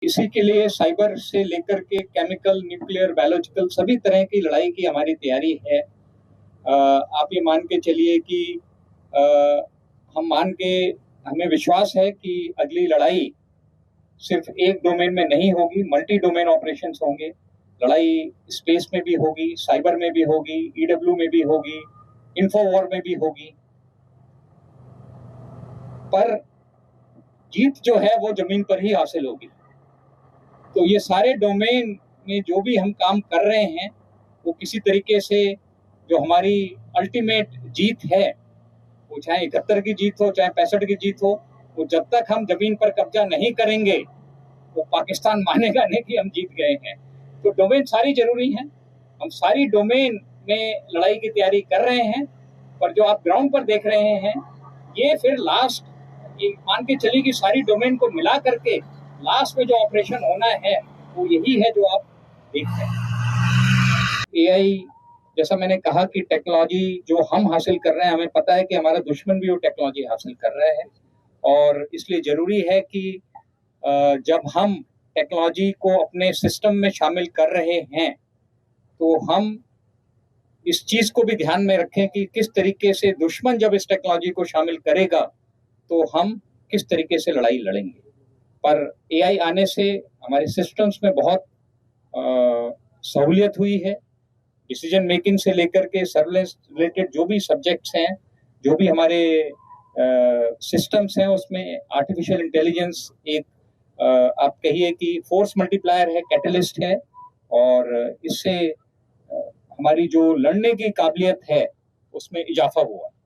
इसी के लिए साइबर से लेकर के केमिकल, न्यूक्लियर, बायोलॉजिकल सभी तरह की लड़ाई की हमारी तैयारी है। आप ये मान के चलिए कि हमें विश्वास है कि अगली लड़ाई सिर्फ एक डोमेन में नहीं होगी, मल्टी डोमेन ऑपरेशंस होंगे। लड़ाई स्पेस में भी होगी, साइबर में भी होगी, ईडब्ल्यू में भी होगी, इन्फोवॉर में भी होगी। पर जीत जो है वो जमीन पर ही हासिल होगी। तो ये सारे डोमेन में जो भी हम काम कर रहे हैं वो किसी तरीके से जो हमारी अल्टीमेट जीत है, वो चाहे 71 की जीत हो, चाहे 65 की जीत हो, वो जब तक हम जमीन पर कब्जा नहीं करेंगे वो पाकिस्तान मानेगा नहीं कि हम जीत गए हैं। तो डोमेन सारी जरूरी हैं, हम सारी डोमेन में लड़ाई की तैयारी कर रहे हैं। पर जो आप ग्राउंड पर देख रहे हैं ये फिर लास्ट, ये मान के चलिए कि सारी डोमेन को मिला करके लास्ट में जो ऑपरेशन होना है वो यही है जो आप देख रहे हैं। एआई, जैसा मैंने कहा कि टेक्नोलॉजी जो हम हासिल कर रहे हैं, हमें पता है कि हमारा दुश्मन भी वो टेक्नोलॉजी हासिल कर रहा है। और इसलिए जरूरी है कि जब हम टेक्नोलॉजी को अपने सिस्टम में शामिल कर रहे हैं तो हम इस चीज को भी ध्यान में रखें कि किस तरीके से दुश्मन जब इस टेक्नोलॉजी को शामिल करेगा तो हम किस तरीके से लड़ाई लड़ेंगे। पर एआई आने से हमारे सिस्टम्स में बहुत सहूलियत हुई है। डिसीजन मेकिंग से लेकर के सर्विलेंस रिलेटेड जो भी सब्जेक्ट्स हैं, जो भी हमारे सिस्टम्स हैं, उसमें आर्टिफिशियल इंटेलिजेंस एक आप कहिए कि फोर्स मल्टीप्लायर है, कैटलिस्ट है। और इससे हमारी जो लड़ने की काबिलियत है उसमें इजाफा हुआ।